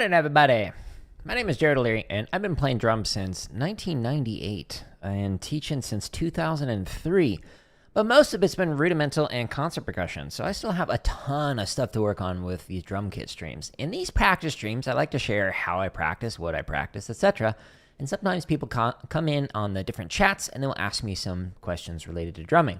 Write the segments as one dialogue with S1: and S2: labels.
S1: Morning, everybody. My name is Jared O'Leary, and I've been playing drums since 1998 and teaching since 2003. But most of it's been rudimental and concert percussion, so I still have a ton of stuff to work on with these drum kit streams. In these practice streams, I like to share how I practice, what I practice, etc. And sometimes people come in on the different chats, and they'll ask me some questions related to drumming.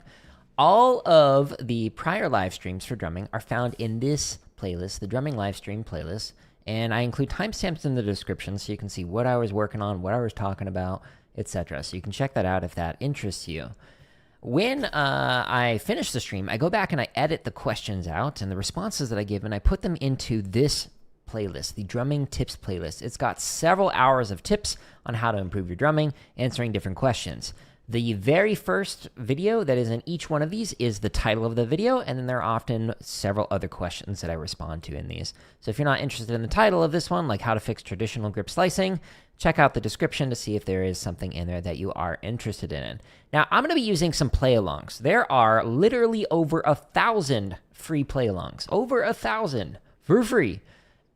S1: All of the prior live streams for drumming are found in this playlist, the Drumming Live Stream playlist, and I include timestamps in the description so you can see what I was working on, what I was talking about, etc. So you can check that out if that interests you. When I finish the stream, I go back and I edit the questions out and the responses that I give, and I put them into this playlist, the Drumming Tips playlist. It's got several hours of tips on how to improve your drumming, answering different questions. The very first video that is in each one of these is the title of the video, and then there are often several other questions that I respond to in these. So if you're not interested in the title of this one, like how to fix traditional grip slicing, check out the description to see if there is something in there that you are interested in. Now, I'm going to be using some play-alongs. There are literally over 1,000 free play-alongs. Over 1,000 for free.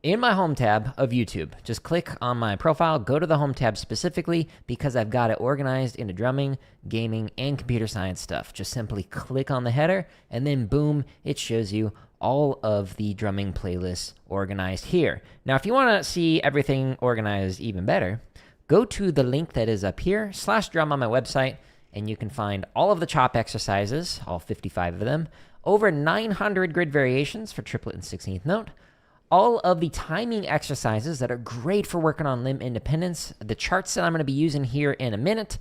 S1: In my home tab of YouTube, just click on my profile, go to the home tab specifically because I've got it organized into drumming, gaming, and computer science stuff. Just simply click on the header, and then boom, it shows you all of the drumming playlists organized here. Now, if you want to see everything organized even better, go to the link that is up here, /drum on my website, and you can find all of the chop exercises, all 55 of them, over 900 grid variations for triplet and 16th note, all of the timing exercises that are great for working on limb independence, the charts that I'm going to be using here in a minute,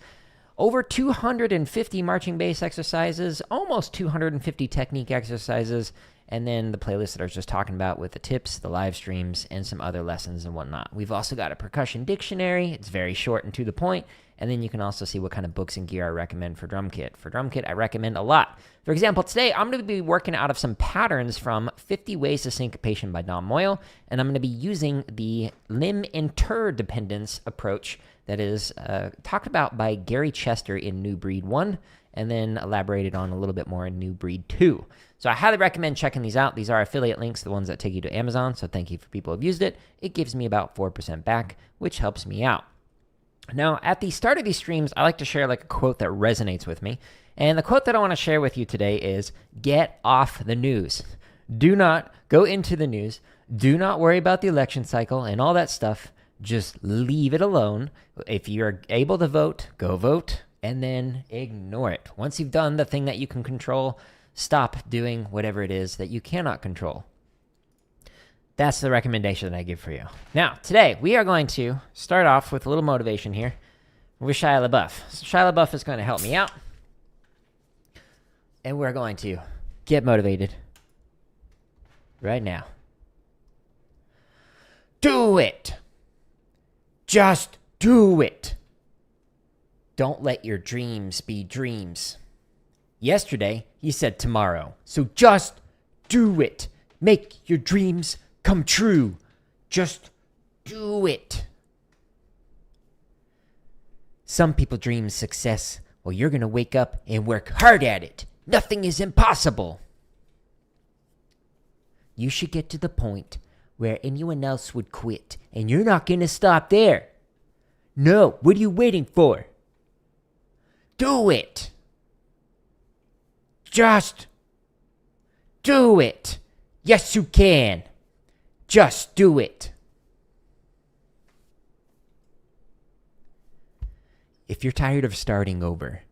S1: over 250 marching bass exercises, almost 250 technique exercises, and then the playlist that I was just talking about with the tips, the live streams, and some other lessons and whatnot. We've also got a percussion dictionary. It's very short and to the point. And then you can also see what kind of books and gear I recommend for drum kit. For drum kit, I recommend a lot. For example, today I'm going to be working out of some patterns from 50 Ways to Syncopation by Don Moyle, and I'm going to be using the limb interdependence approach that is talked about by Gary Chester in New Breed 1, and then elaborated on a little bit more in New Breed 2. So I highly recommend checking these out. These are affiliate links, the ones that take you to Amazon, so thank you for people who have used it. It gives me about 4% back, which helps me out. Now, at the start of these streams, I like to share like a quote that resonates with me. And the quote that I want to share with you today is, get off the news. Do not go into the news. Do not worry about the election cycle and all that stuff. Just leave it alone. If you're able to vote, go vote, and then ignore it. Once you've done the thing that you can control, stop doing whatever it is that you cannot control. That's the recommendation that I give for you. Now, today, we are going to start off with a little motivation here with Shia LaBeouf. So Shia LaBeouf is going to help me out. And we're going to get motivated right now. Do it! Just do it! Don't let your dreams be dreams. Yesterday, he said tomorrow. So just do it. Make your dreams come true. Just do it. Some people dream success. Well, you're going to wake up and work hard at it. Nothing is impossible. You should get to the point where anyone else would quit, and you're not going to stop there. No, what are you waiting for? Do it. Just do it. Yes, you can. Just do it. If you're tired of starting over,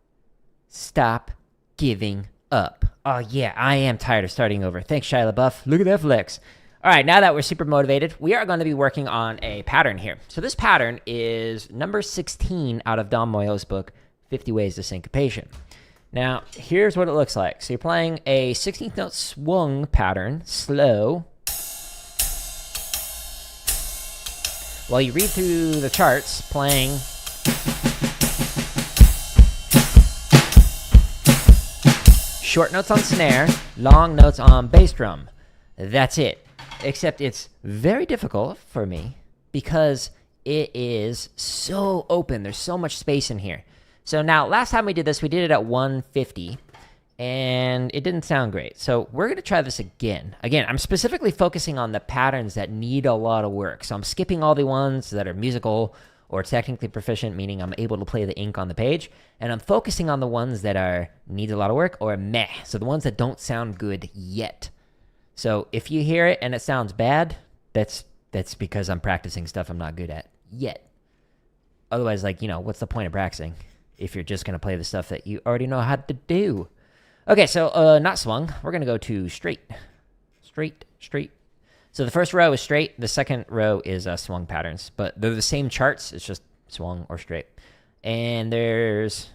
S1: stop giving up. Oh yeah, I am tired of starting over. Thanks, Shia LaBeouf. Look at that flex. All right, now that we're super motivated, we are going to be working on a pattern here. So this pattern is number 16 out of Don Moyle's book, 50 Ways to Syncopation. Now, here's what it looks like. So you're playing a 16th note swung pattern, slow, while you read through the charts, playing short notes on snare, long notes on bass drum. That's it. Except it's very difficult for me because it is so open. There's so much space in here. So now, last time we did this, we did it at 150. and it didn't sound great. So we're going to try this again. Again, I'm specifically focusing on the patterns that need a lot of work. So I'm skipping all the ones that are musical or technically proficient, meaning I'm able to play the ink on the page. And I'm focusing on the ones that are need a lot of work or meh. So the ones that don't sound good yet. So if you hear it and it sounds bad, that's because I'm practicing stuff I'm not good at yet. Otherwise, like, what's the point of practicing if you're just going to play the stuff that you already know how to do? Okay, so not swung. We're going to go to straight. Straight. So the first row is straight. The second row is swung patterns. But they're the same charts. It's just swung or straight. And there's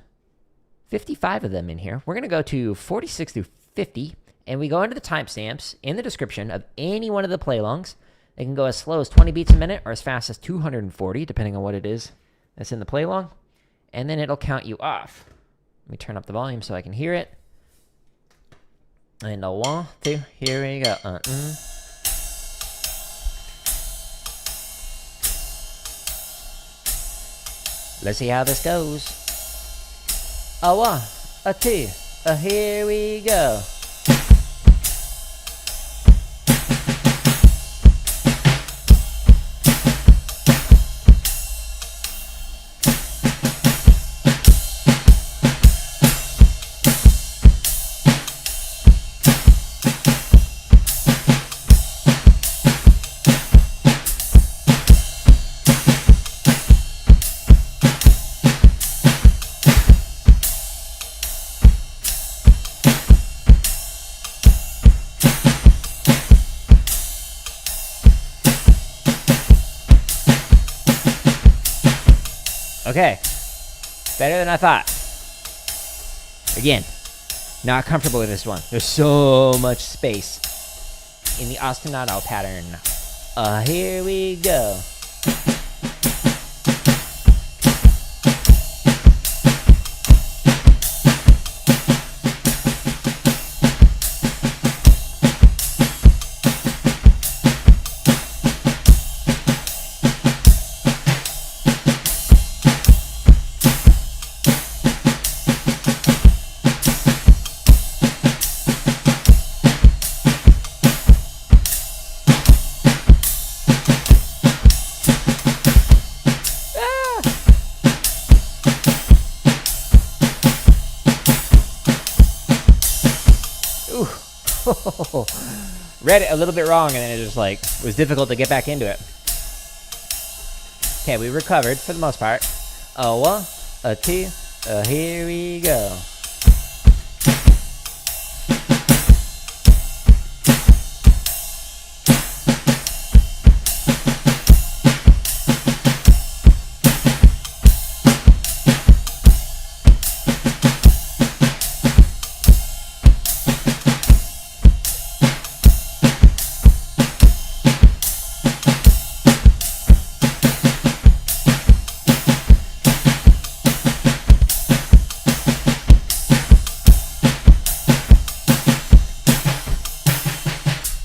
S1: 55 of them in here. We're going to go to 46 through 50. And we go into the timestamps in the description of any one of the play-alongs. They can go as slow as 20 beats a minute or as fast as 240, depending on what it is that's in the play-along. And then it'll count you off. Let me turn up the volume so I can hear it. And a 1, 2, here we go. Let's see how this goes. A 1, a 2, here we go. Okay, better than I thought. Again, not comfortable with this one. There's so much space in the ostinato pattern. Here we go. Read it a little bit wrong, and then it just was difficult to get back into it. Okay, we recovered for the most part. A 1, a 2, here we go.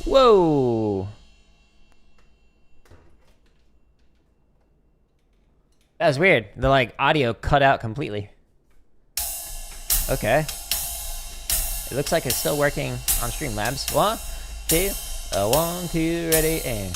S1: Whoa! That was weird. The audio cut out completely. Okay. It looks like it's still working on Streamlabs. 1, 2, 1, 2, ready, and.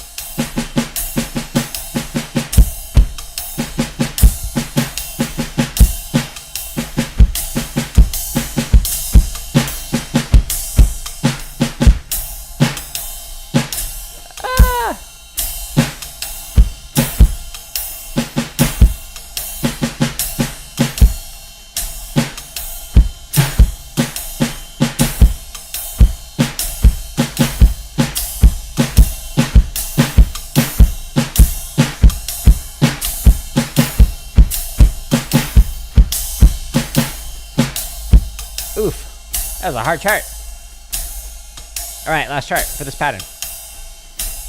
S1: Oof, that was a hard chart. All right, last chart for this pattern.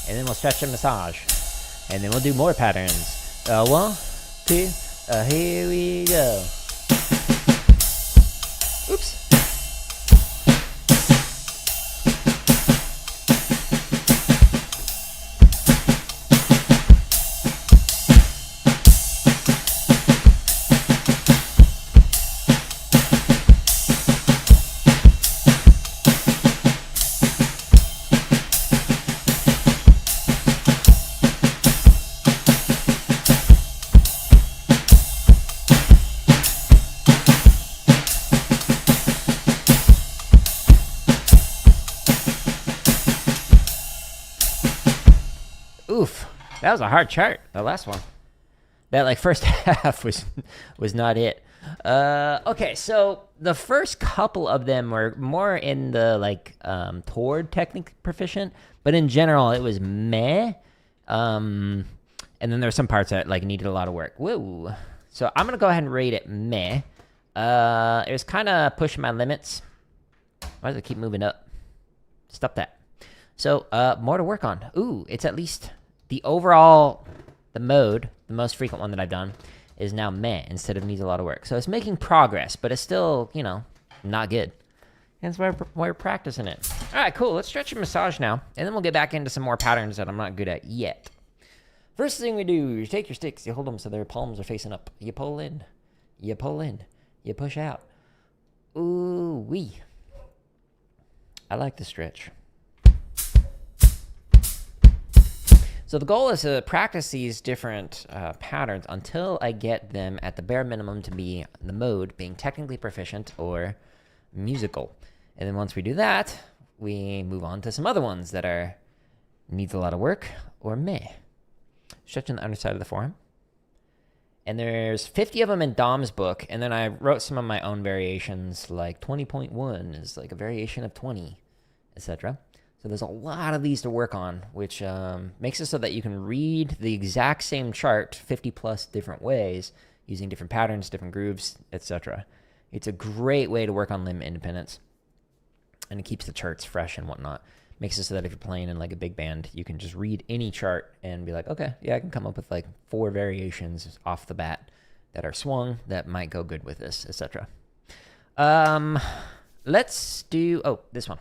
S1: And then we'll stretch and massage. And then we'll do more patterns. 1, 2, here we go. Oops. That was a hard chart, the last one. That like first half was not it. Okay, so the first couple of them were more in the like toward technically proficient, but in general it was meh. And then there were some parts that like needed a lot of work. Woo. So I'm gonna go ahead and rate it meh. It was kind of pushing my limits. Why does it keep moving up? Stop that. So more to work on. Ooh, it's at least the overall, the most frequent one that I've done is now meh instead of needs a lot of work. So it's making progress, but it's still, you know, not good. And that's why we're practicing it. All right, cool. Let's stretch and massage now, and then we'll get back into some more patterns that I'm not good at yet. First thing we do, you take your sticks, you hold them so their palms are facing up. You pull in, you push out. Ooh wee. I like the stretch. So the goal is to practice these different patterns until I get them at the bare minimum to be the mode being technically proficient or musical. And then once we do that, we move on to some other ones that are needs a lot of work or meh. Stretching the underside of the forearm. And there's 50 of them in Dom's book, and then I wrote some of my own variations, like 20.1 is like a variation of 20, etc. So there's a lot of these to work on, which makes it so that you can read the exact same chart 50 plus different ways using different patterns, different grooves, etc. It's a great way to work on limb independence, and it keeps the charts fresh and whatnot. Makes it so that if you're playing in like a big band, you can just read any chart and be like, okay, yeah, I can come up with like 4 variations off the bat that are swung that might go good with this, etc. Let's do, this one.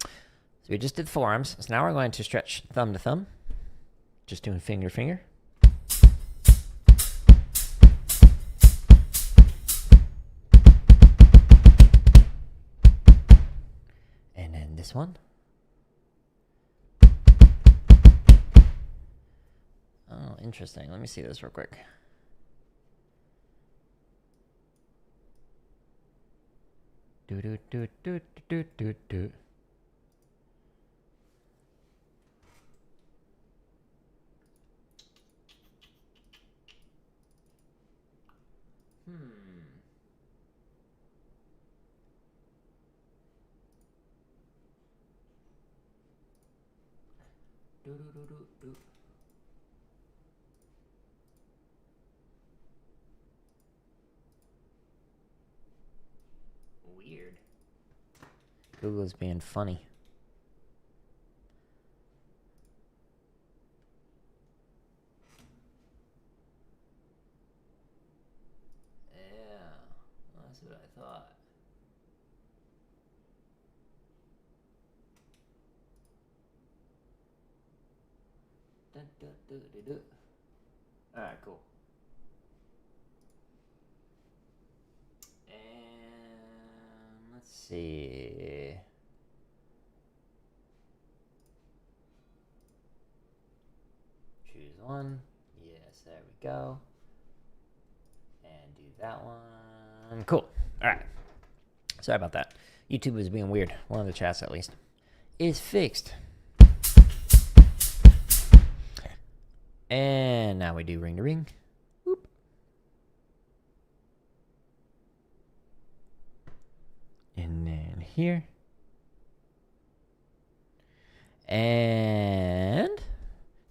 S1: So we just did forearms. So now we're going to stretch thumb to thumb. Just doing finger to finger. And then this one. Oh, interesting. Let me see this real quick. Do do do do do do do. Do do do do do. Weird. Google's being funny. Yeah, that's what I thought. Alright, cool. And let's see. Choose one. Yes, there we go. And do that one. Cool. Alright. Sorry about that. YouTube was being weird. One of the chats, at least, is fixed. And now we do ring to ring. Whoop. And then here. And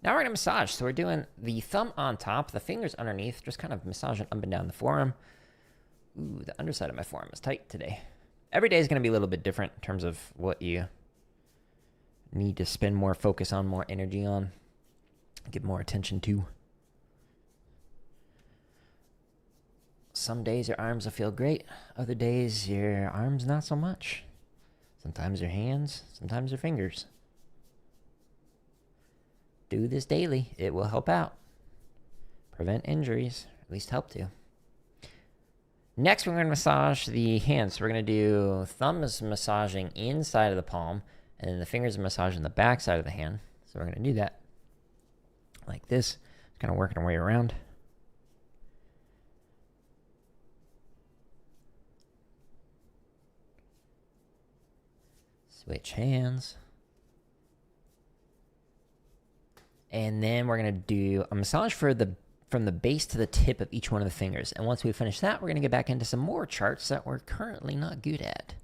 S1: now we're going to massage. So we're doing the thumb on top, the fingers underneath, just kind of massaging up and down the forearm. Ooh, the underside of my forearm is tight today. Every day is going to be a little bit different in terms of what you need to spend more focus on, more energy on. Give more attention to. Some days your arms will feel great. Other days your arms not so much. Sometimes your hands, sometimes your fingers. Do this daily. It will help out. Prevent injuries. At least help to. Next, we're going to massage the hands. So we're going to do thumbs massaging inside of the palm, and then the fingers massaging the back side of the hand. So we're going to do that like this. Kind of working our way around. Switch hands. And then we're going to do a massage from the base to the tip of each one of the fingers. And once we finish that, we're going to get back into some more charts that we're currently not good at.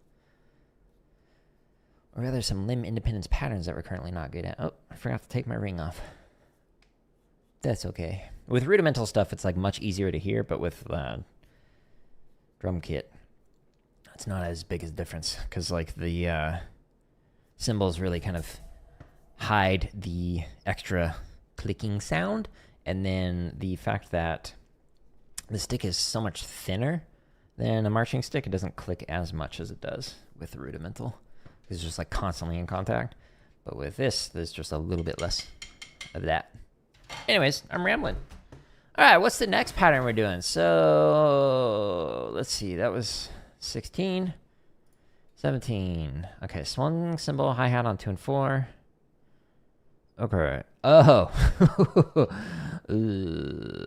S1: Or rather, some limb independence patterns that we're currently not good at. Oh, I forgot to take my ring off. That's okay. With rudimental stuff, it's like much easier to hear, but with drum kit, it's not as big a difference because like the cymbals really kind of hide the extra clicking sound, and then the fact that the stick is so much thinner than a marching stick, it doesn't click as much as it does with the rudimental. It's just like constantly in contact. But with this, there's just a little bit less of that. Anyways, I'm rambling. All right, what's the next pattern we're doing? So let's see, that was 16, 17. Okay, swung cymbal, hi-hat on 2 and 4. Okay. Oh.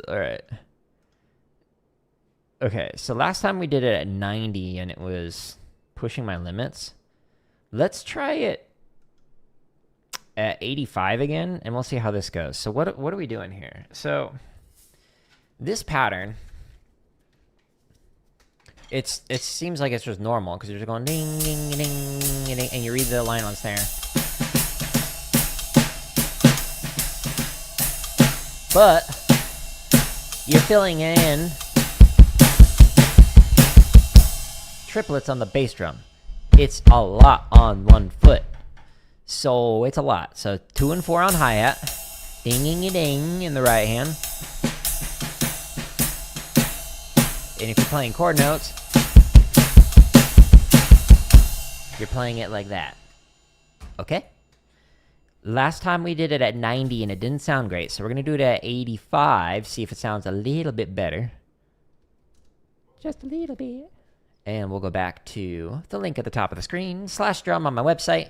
S1: All right. Okay, so last time we did it at 90 and it was pushing my limits. Let's try it at 85 again, and we'll see how this goes. So what are we doing here? So this pattern, it seems like it's just normal because you're just going ding, ding, ding, ding, and you read the line on snare. But you're filling in triplets on the bass drum. It's a lot on one foot. So it's a lot. So 2 and 4 on hi-hat. Ding, ding, ding in the right hand. And if you're playing chord notes, you're playing it like that. Okay? Last time we did it at 90 and it didn't sound great. So we're going to do it at 85. See if it sounds a little bit better. Just a little bit. And we'll go back to the link at the top of the screen, /drum on my website.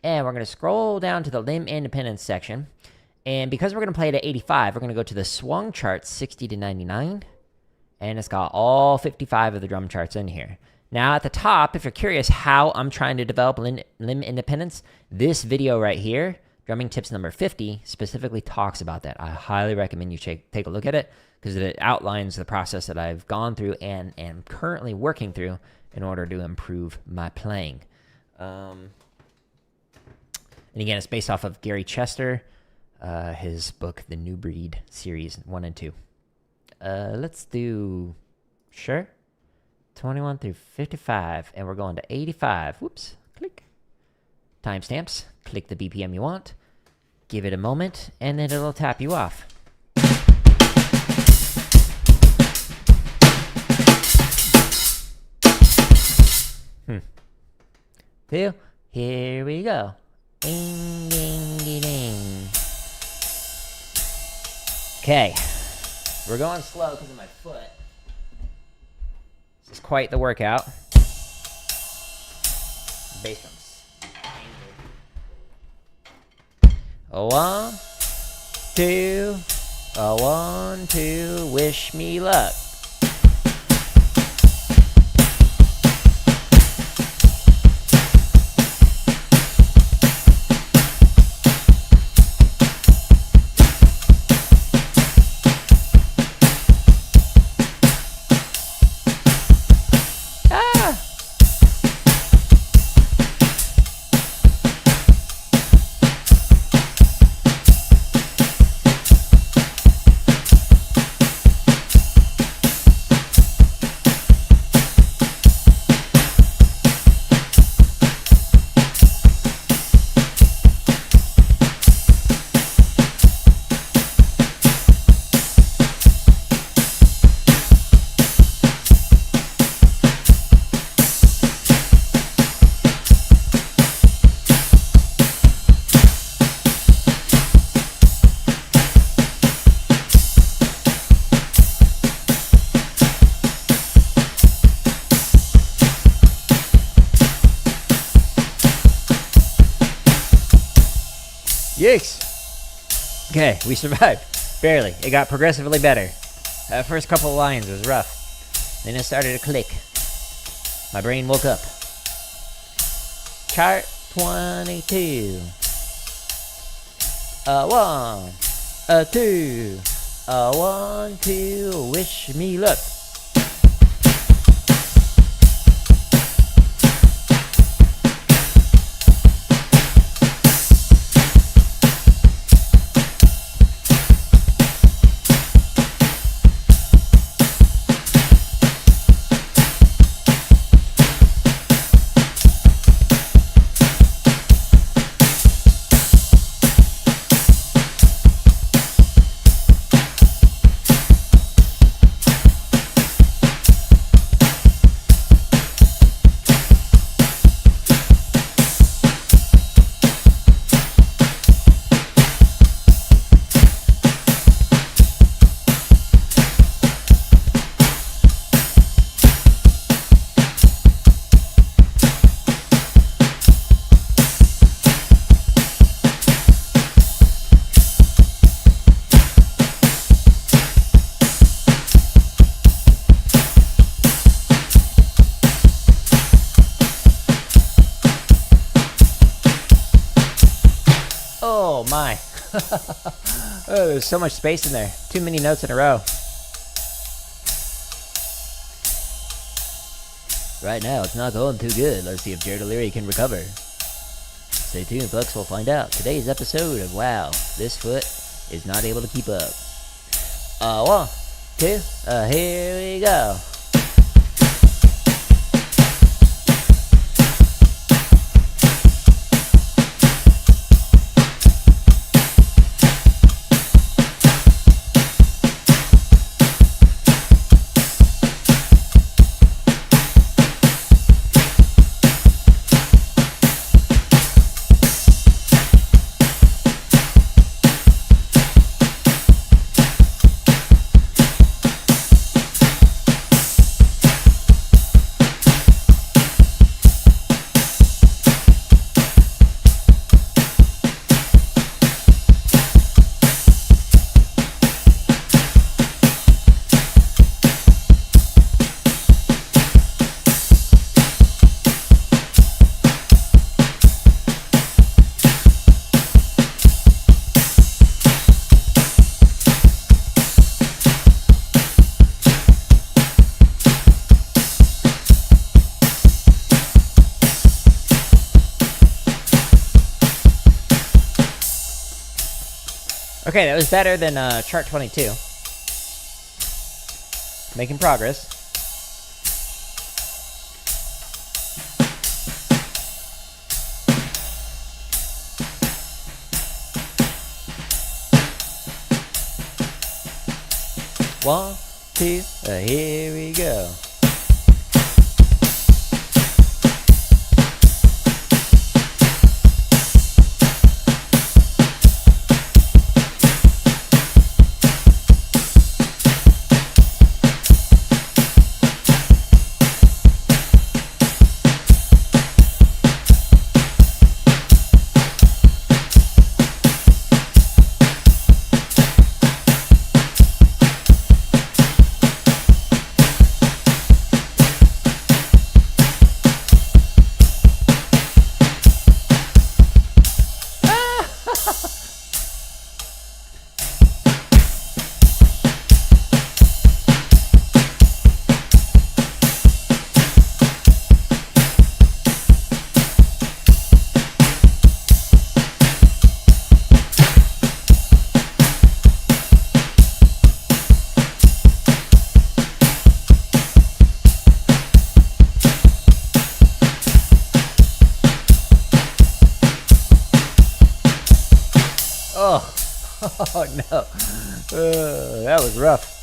S1: And we're going to scroll down to the limb independence section. And because we're going to play it at 85, we're going to go to the swung chart 60 to 99. And it's got all 55 of the drum charts in here. Now at the top, if you're curious how I'm trying to develop limb independence, this video right here, Drumming Tips number 50, specifically talks about that. I highly recommend you take a look at it, because it outlines the process that I've gone through and am currently working through in order to improve my playing. And again, it's based off of Gary Chester, his book, The New Breed Series 1 and 2. Let's do, sure, 21 through 55, and we're going to 85. Whoops, click. Timestamps, click the BPM you want, give it a moment, and then it'll tap you off. Two, here we go. Ding, ding, ding, ding. Okay, we're going slow because of my foot. This is quite the workout. Bass drums. A 1, 2, a 1, 2, wish me luck. Yikes. Okay, we survived. Barely. It got progressively better. That first couple of lines was rough. Then it started to click. My brain woke up. Chart 22. 1, a two, a 1, 2, wish me luck. Oh my. Oh, there's so much space in there. Too many notes in a row. Right now, it's not going too good. Let's see if Jared O'Leary can recover. Stay tuned, folks. We'll find out. Today's episode of Wow, this foot is not able to keep up. 1, 2, here we go. Okay, that was better than chart 22. Making progress. One, two, here we go. Oh no, that was rough.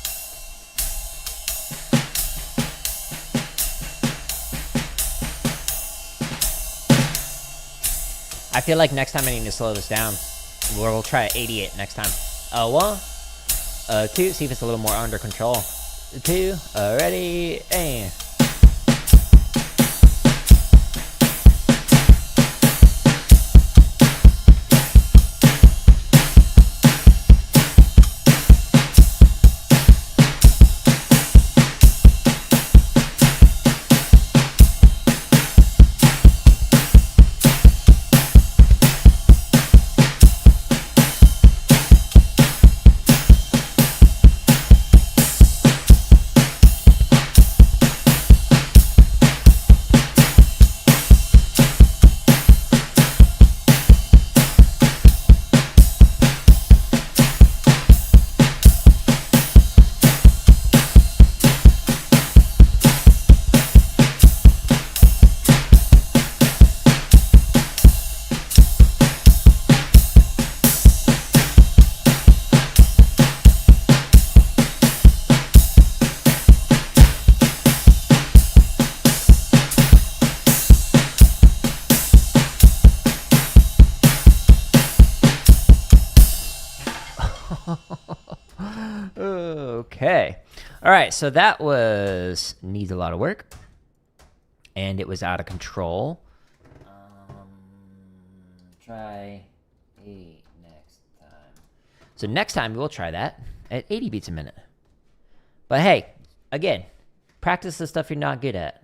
S1: I feel like next time I need to slow this down. We'll try 88 next time. 1, 2, see if it's a little more under control. 2, ready, and... Okay. All right, so that needs a lot of work. And it was out of control. Try 8 next time. So next time we'll try that at 80 beats a minute. But hey, again, practice the stuff you're not good at.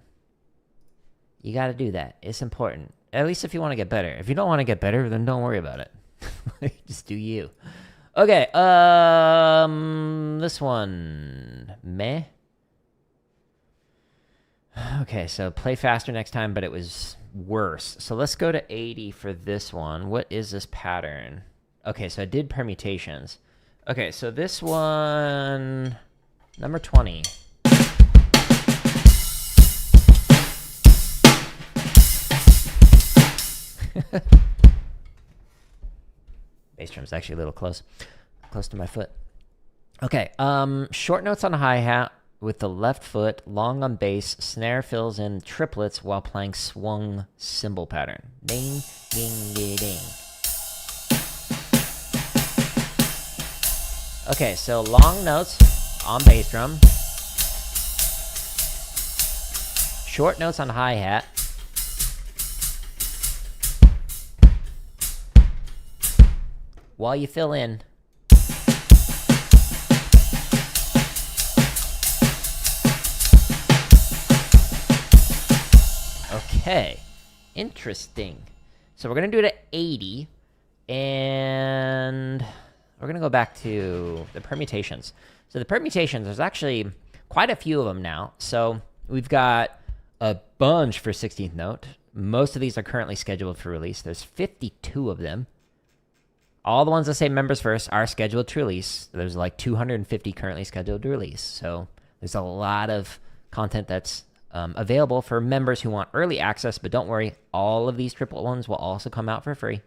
S1: You got to do that. It's important. At least if you want to get better. If you don't want to get better, then don't worry about it. Just do you. Okay, this one, meh. Okay, so play faster next time, but it was worse. So let's go to 80 for this one. What is this pattern? Okay, so I did permutations. Okay, so this one, number 20. Bass drum's actually a little close to my foot. Okay, short notes on hi-hat with the left foot, long on bass, snare fills in triplets while playing swung cymbal pattern. Ding, ding, ding, ding. Okay, so long notes on bass drum, short notes on hi-hat, while you fill in. Okay, interesting. So we're going to do it at 80, and we're going to go back to the permutations. So the permutations, there's actually quite a few of them now. So we've got a bunch for 16th note. Most of these are currently scheduled for release. There's 52 of them. All the ones that say members first are scheduled to release. There's like 250 currently scheduled to release. So there's a lot of content that's available for members who want early access, but don't worry, all of these triplet ones will also come out for free.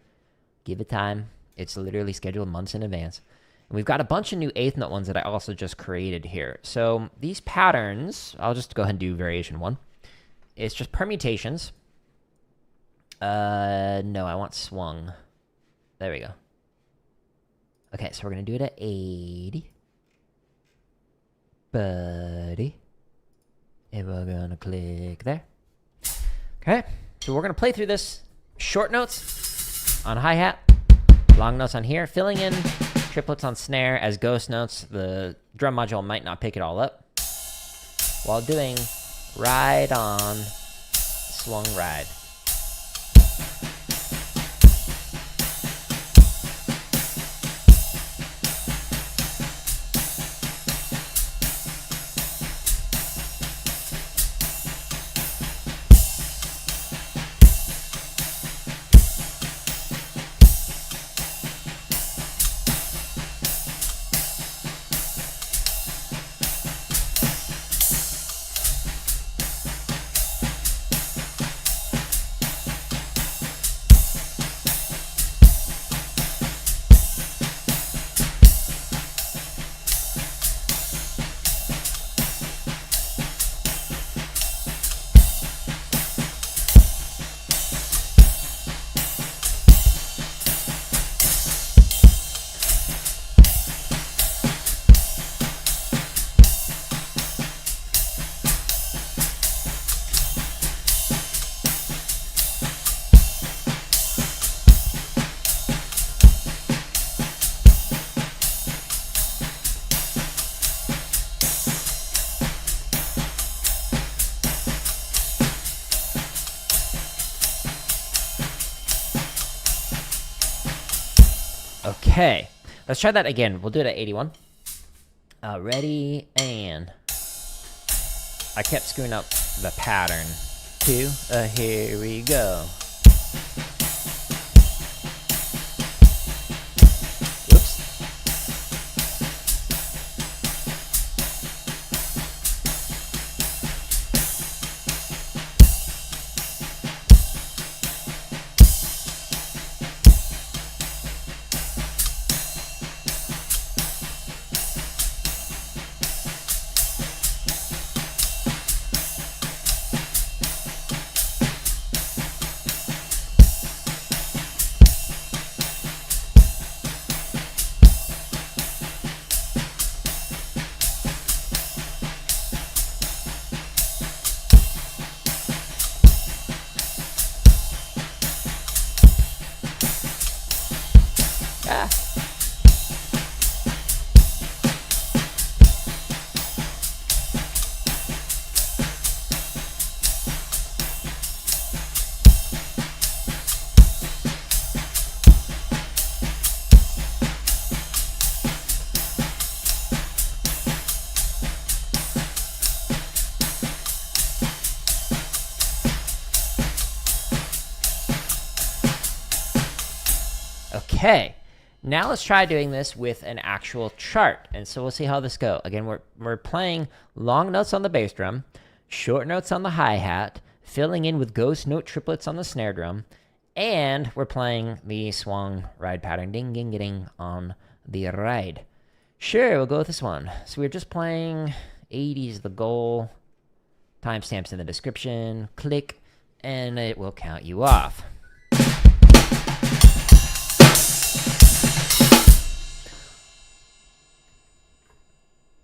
S1: Give it time. It's literally scheduled months in advance. And we've got a bunch of new 8th note ones that I also just created here. So these patterns, I'll just go ahead and do variation 1. It's just permutations. No, I want swung. There we go. Okay, so we're going to do it at 80. Buddy. And we're going to click there. Okay, so we're going to play through this. Short notes on hi-hat, long notes on here, filling in triplets on snare as ghost notes. The drum module might not pick it all up. While doing ride on, swung ride. Okay, let's try that again. We'll do it at 81. Ready, and I kept screwing up the pattern. 2, here we go. Oops. Okay, now let's try doing this with an actual chart. And so we'll see how this goes. Again, we're playing long notes on the bass drum, short notes on the hi-hat, filling in with ghost note triplets on the snare drum, and we're playing the swung ride pattern, ding, ding, ding, on the ride. Sure, we'll go with this one. So we're just playing 80's the goal. Timestamps in the description. Click, and it will count you off.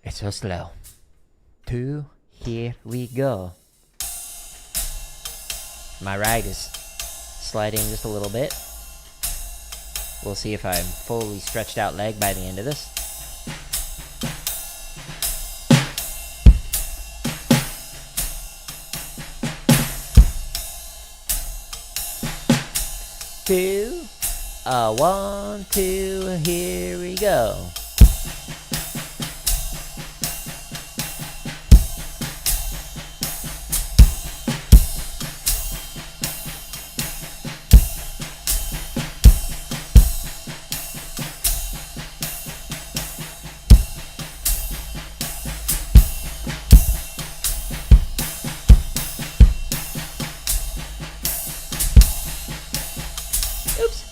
S1: It's so slow. 2, here we go. My ride is sliding just a little bit. We'll see if I'm fully stretched out leg by the end of this. Two, 1, 2, here we go. Oops.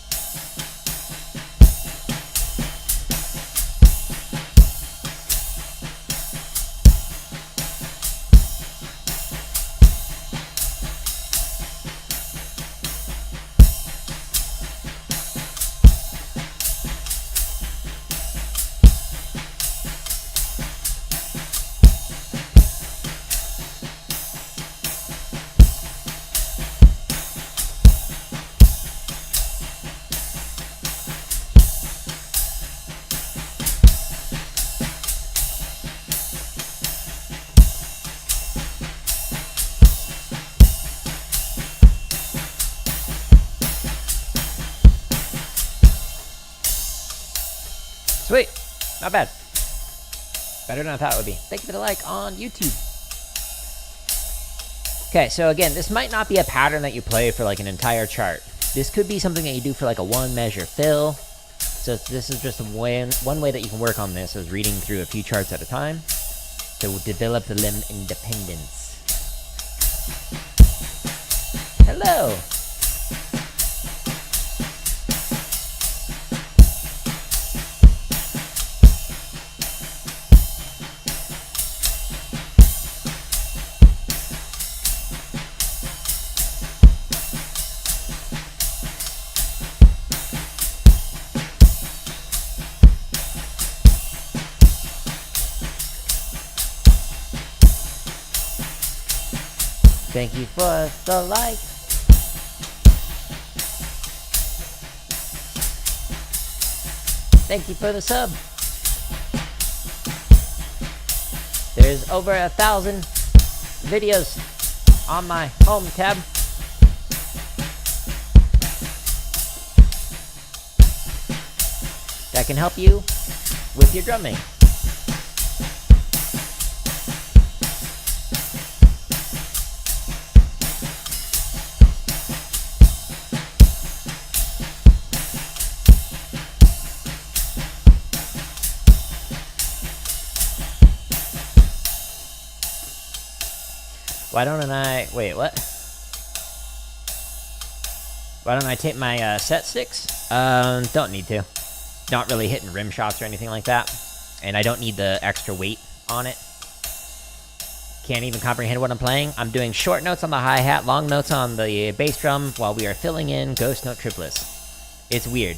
S1: Sweet. Not bad. Better than I thought it would be. Thank you for the like on YouTube. Okay, so again, this might not be a pattern that you play for like an entire chart. This could be something that you do for like a one measure fill. So this is just one way that you can work on this, is reading through a few charts at a time to develop the limb independence. Hello. Thank you for the like. Thank you for the sub. There's over 1,000 videos on my home tab. That can help you with your drumming. Why don't I, wait, what? Why don't I tape my set sticks? Don't need to. Not really hitting rim shots or anything like that. And I don't need the extra weight on it. Can't even comprehend what I'm playing. I'm doing short notes on the hi-hat, long notes on the bass drum, while we are filling in ghost note triplets. It's weird.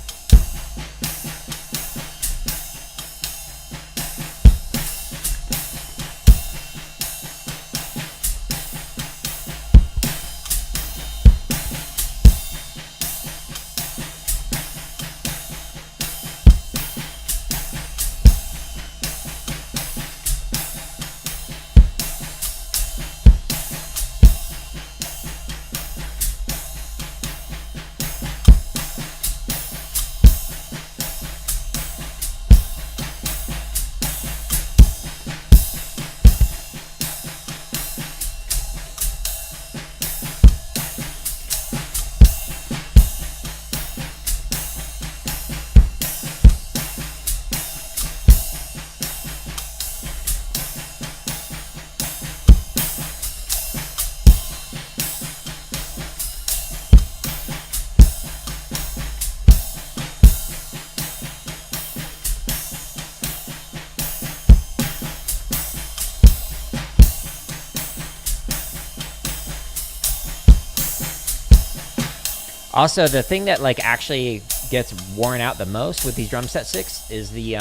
S1: Also, the thing that like actually gets worn out the most with these drum set sticks is the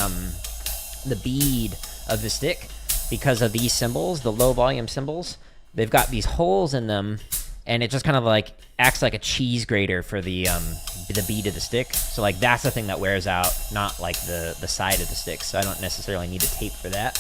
S1: bead of the stick, because of these cymbals, the low volume cymbals. They've got these holes in them, and it just kind of like acts like a cheese grater for the bead of the stick. So like that's the thing that wears out, not like the side of the stick. So I don't necessarily need a tape for that.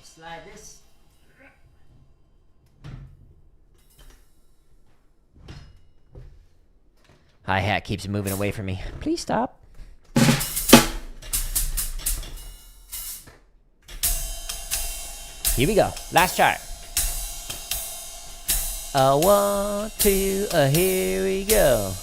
S1: Slide this. Hi-hat keeps moving away from me. Please stop. Here we go. Last chart. A 1, 2, here we go.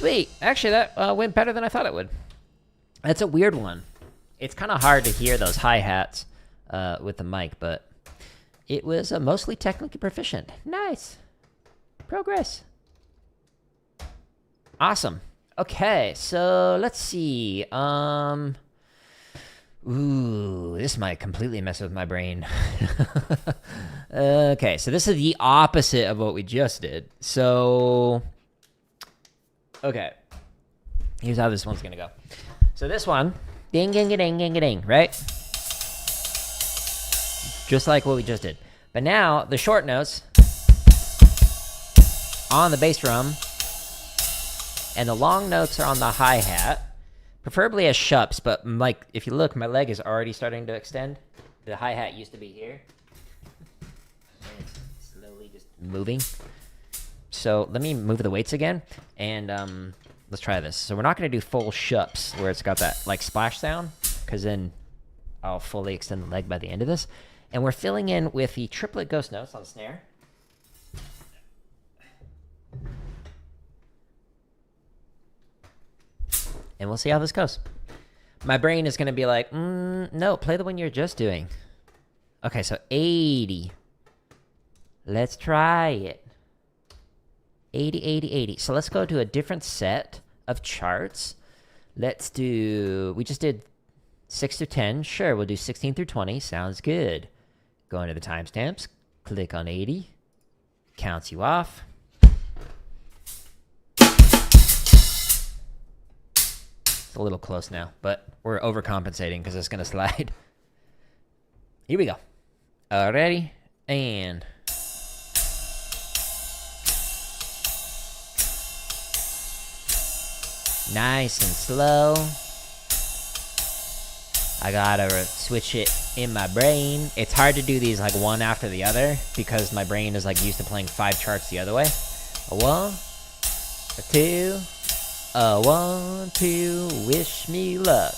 S1: Sweet. Actually, that went better than I thought it would. That's a weird one. It's kind of hard to hear those hi-hats with the mic, but it was mostly technically proficient. Nice. Progress. Awesome. Okay, so let's see. Ooh, this might completely mess with my brain. Okay, so this is the opposite of what we just did. So, okay. Here's how this one's gonna go. So this one, ding, ding, ding, ding, ding, right? Just like what we just did. But now, the short notes on the bass drum, and the long notes are on the hi-hat, preferably as shups, but like, if you look, my leg is already starting to extend. The hi-hat used to be here. And it's slowly just moving. So let me move the weights again, and let's try this. So we're not going to do full shups, where it's got that like splash sound, because then I'll fully extend the leg by the end of this. And we're filling in with the triplet ghost notes on the snare. And we'll see how this goes. My brain is going to be like, no, play the one you're just doing. Okay, so 80. Let's try it. 80, 80, 80. So let's go to a different set of charts. Let's do, we just did 6 through 10. Sure, we'll do 16 through 20. Sounds good. Go into the timestamps. Click on 80. Counts you off. just a little close now, but we're overcompensating because it's going to slide. Here we go. Ready? And... nice and slow. I gotta switch it in my brain. It's hard to do these like one after the other because my brain is like used to playing 5 charts the other way. A 1, a 2, a 1, 2, wish me luck.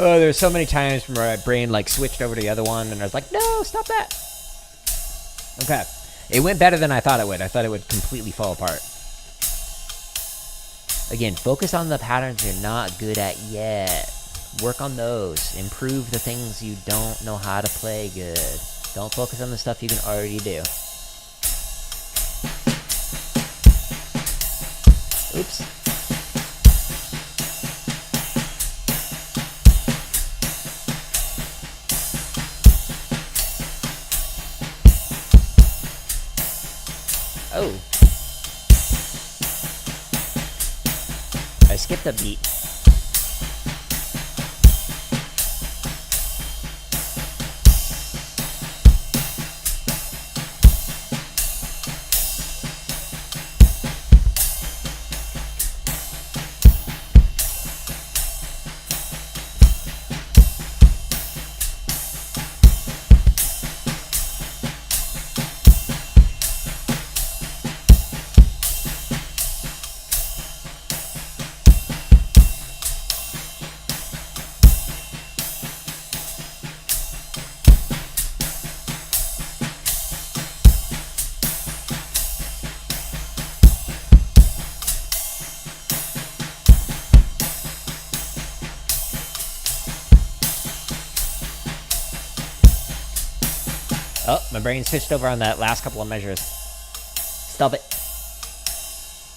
S1: Oh, there's so many times where my brain like switched over to the other one and I was like, no, stop that. Okay. It went better than I thought it would. I thought it would completely fall apart. Again, focus on the patterns you're not good at yet. Work on those. Improve the things you don't know how to play good. Don't focus on the stuff you can already do. Oops. Oh. I skipped a beat. Oh, my brain switched over on that last couple of measures. Stop it.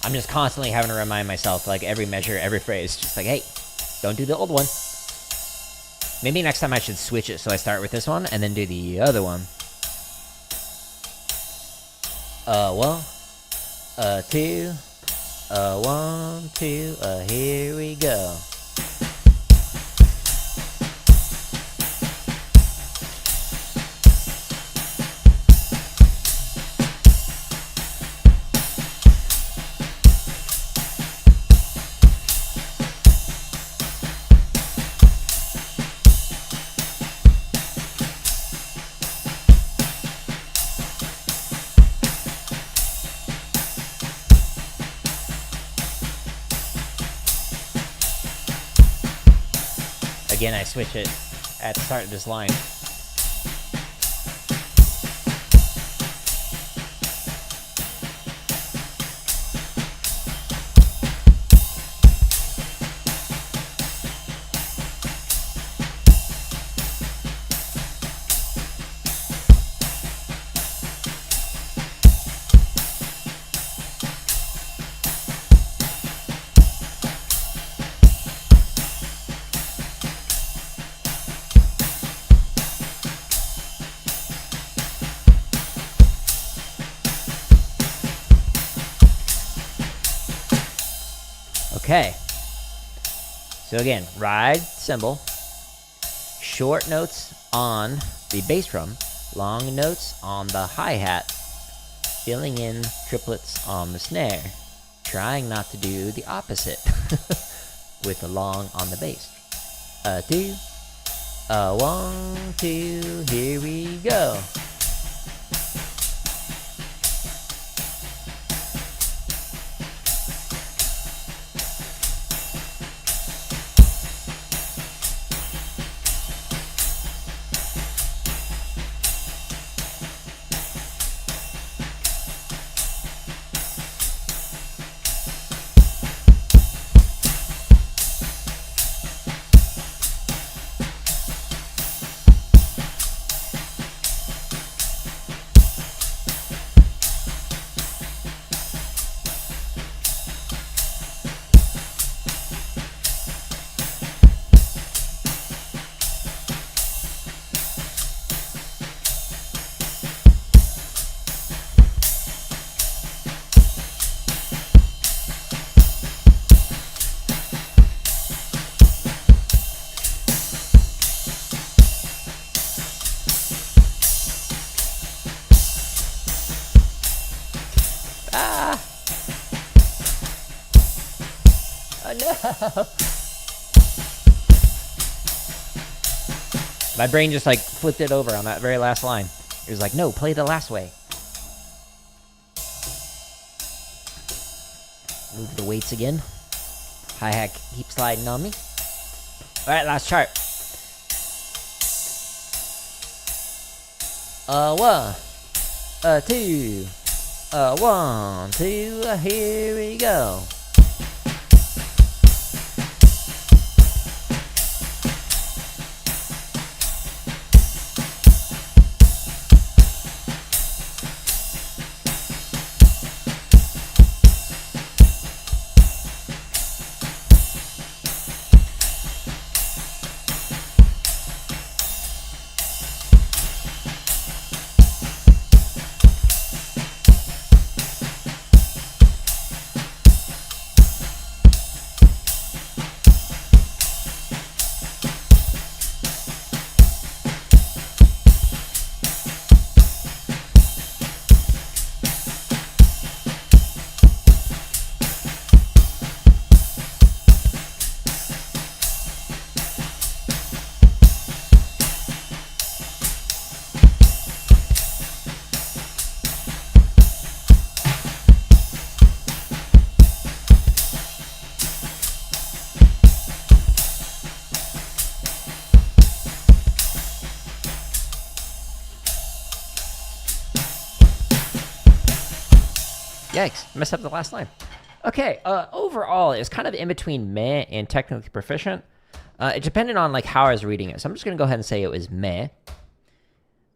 S1: I'm just constantly having to remind myself, like, every measure, every phrase. Just like, hey, don't do the old one. Maybe next time I should switch it so I start with this one and then do the other one. 1, 2, 1, 2, here we go. Again, I switch it at the start of this line. Okay, So again, ride cymbal, short notes on the bass drum, long notes on the hi-hat, filling in triplets on the snare, trying not to do the opposite with the long on the bass. 2, 1, 2, here we go. Oh no! My brain just like flipped it over on that very last line. It was like, no, play the last way. Move the weights again. Hi-hat keep sliding on me. Alright, last chart. 1, 2, 1, 2, here we go. Yikes, messed up the last line. Okay, overall, it's kind of in between meh and technically proficient. It depended on like how I was reading it. So I'm just going to go ahead and say it was meh.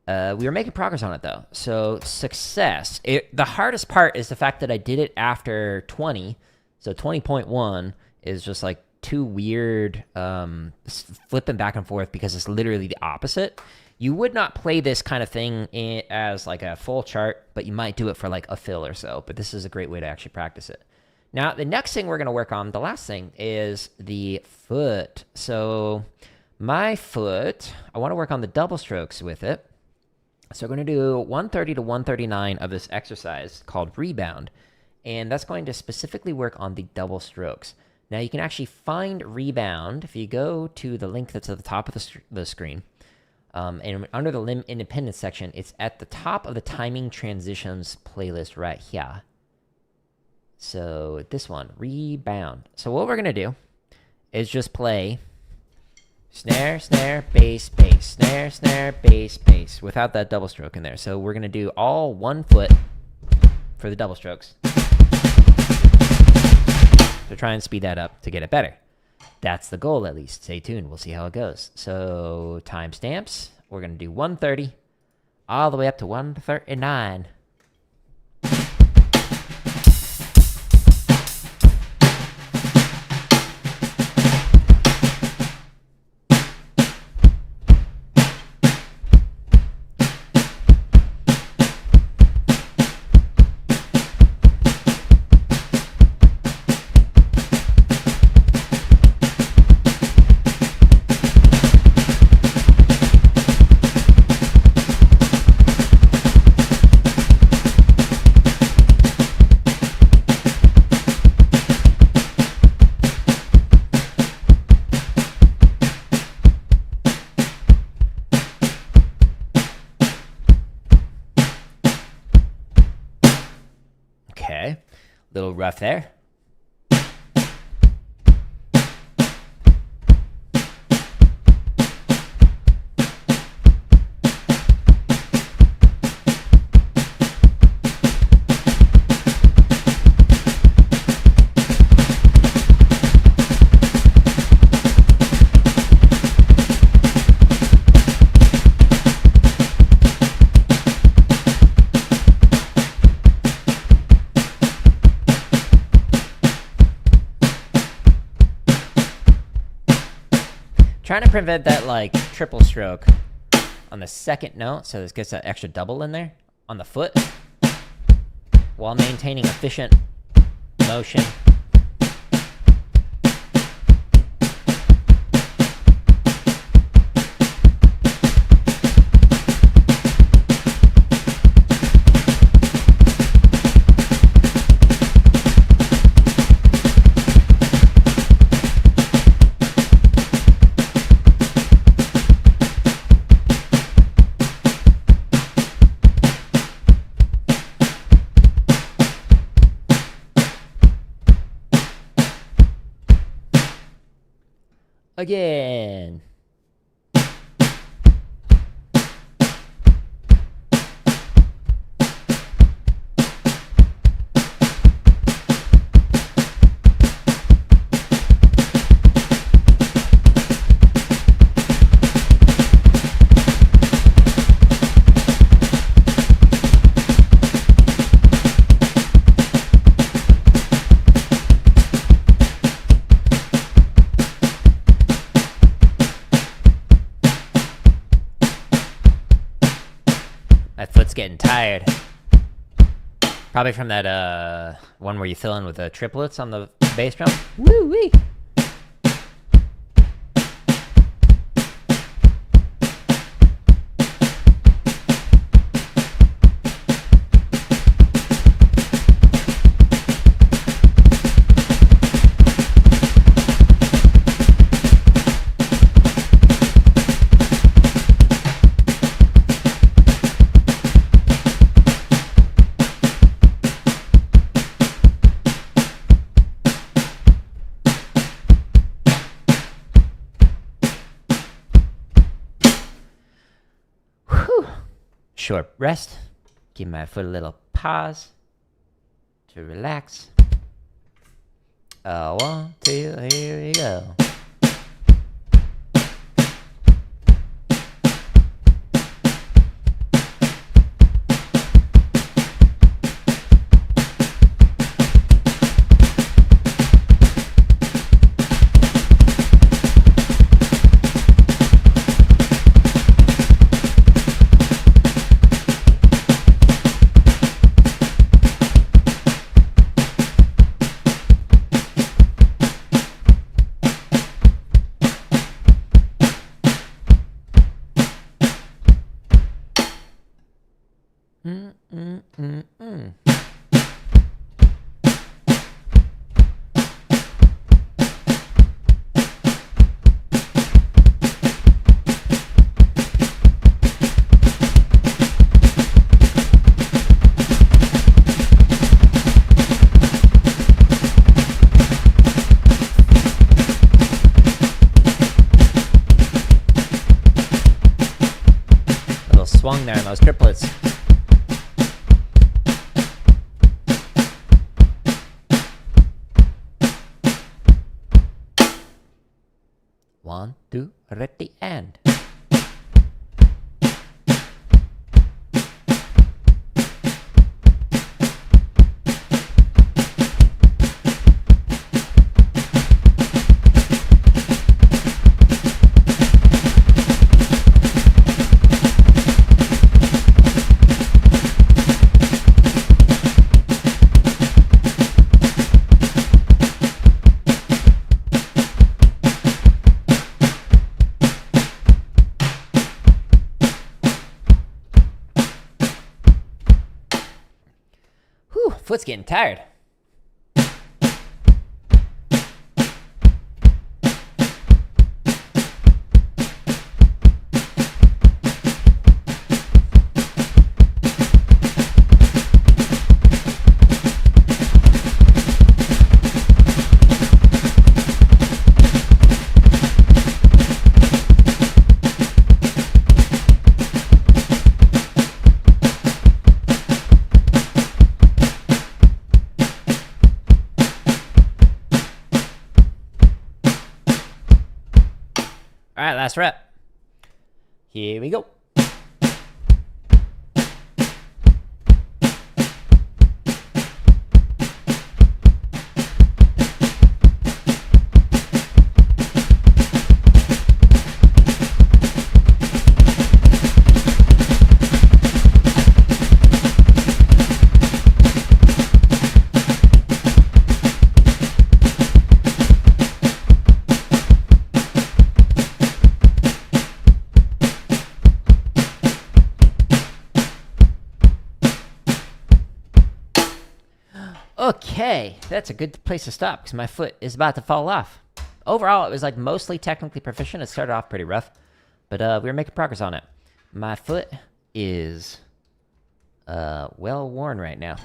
S1: We were making progress on it though. So success. The hardest part is the fact that I did it after 20. So 20.1 is just like too weird flipping back and forth because it's literally the opposite. You would not play this kind of thing as like a full chart, but you might do it for like a fill or so. But this is a great way to actually practice it. Now, the next thing we're going to work on, the last thing, is the foot. So my foot, I want to work on the double strokes with it. So we're going to do 130 to 139 of this exercise called Rebound. And that's going to specifically work on the double strokes. Now, you can actually find Rebound if you go to the link that's at the top of the screen. And under the limb independence section, it's at the top of the timing transitions playlist right here. So this one, Rebound. So what we're going to do is just play snare, snare, bass, bass, snare, snare, bass, bass, without that double stroke in there. So we're going to do all 1 foot for the double strokes. So try and speed that up to get it better. That's the goal, at least. Stay tuned. We'll see how it goes. So timestamps, we're going to do 130 all the way up to 139. Little rough there. Trying to prevent that like triple stroke on the second note, so this gets that extra double in there on the foot while maintaining efficient motion. Again. My foot's getting tired. Probably from that one where you fill in with the triplets on the bass drum. Woo-wee! Short rest. Give my foot a little pause to relax. 1, 2, here we go. Swung there in those triplets. One, two, ready, and. Foot's getting tired. All right, last rep. Here we go. Okay, that's a good place to stop because my foot is about to fall off. Overall, it was like mostly technically proficient. It started off pretty rough, but we were making progress on it. My foot is well worn right now.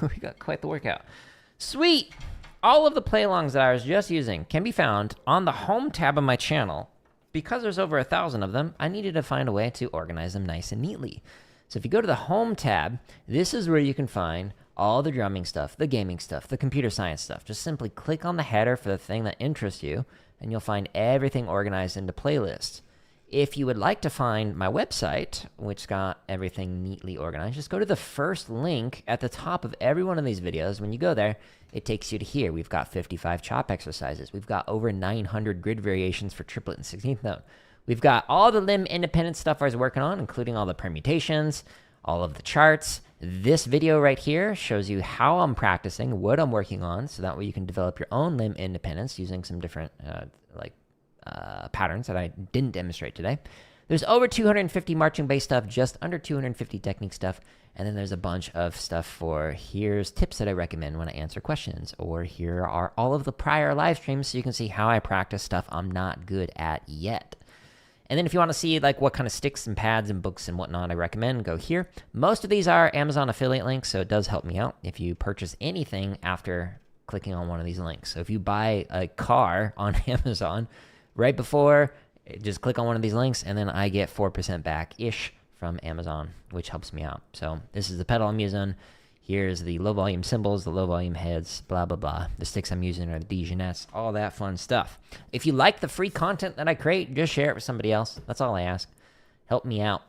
S1: We got quite the workout. Sweet! All of the play-alongs that I was just using can be found on the home tab of my channel. Because there's over 1,000 of them, I needed to find a way to organize them nice and neatly. So if you go to the home tab, this is where you can find all the drumming stuff, the gaming stuff, the computer science stuff. Just simply click on the header for the thing that interests you, and you'll find everything organized into playlists. If you would like to find my website, which got everything neatly organized, just go to the first link at the top of every one of these videos. When you go there, it takes you to here. We've got 55 chop exercises. We've got over 900 grid variations for triplet and 16th note. We've got all the limb independent stuff I was working on, including all the permutations, all of the charts. This video right here shows you how I'm practicing, what I'm working on, so that way you can develop your own limb independence using some different patterns that I didn't demonstrate today. There's over 250 marching bass stuff, just under 250 technique stuff, and then there's a bunch of stuff for here's tips that I recommend when I answer questions, or here are all of the prior live streams so you can see how I practice stuff I'm not good at yet. And then if you want to see like what kind of sticks and pads and books and whatnot I recommend, go here. Most of these are Amazon affiliate links, so it does help me out if you purchase anything after clicking on one of these links. So if you buy a car on Amazon, right before, just click on one of these links, and then I get 4% back-ish from Amazon, which helps me out. So this is the pedal I'm using. Here's the low-volume cymbals, the low-volume heads, blah, blah, blah. The sticks I'm using are the Dijonets, all that fun stuff. If you like the free content that I create, just share it with somebody else. That's all I ask. Help me out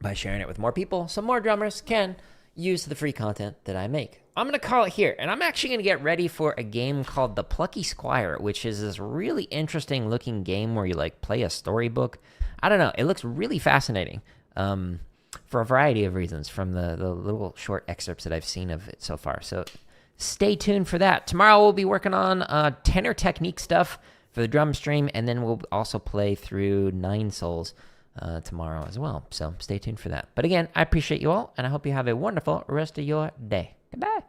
S1: by sharing it with more people so more drummers can use the free content that I make. I'm going to call it here, and I'm actually going to get ready for a game called The Plucky Squire, which is this really interesting looking game where you like play a storybook. I don't know. It looks really fascinating. For a variety of reasons from the little short excerpts that I've seen of it so far. So stay tuned for that. Tomorrow we'll be working on tenor technique stuff for the drum stream, and then we'll also play through Nine Souls tomorrow as well. So stay tuned for that. But again, I appreciate you all, and I hope you have a wonderful rest of your day. Goodbye.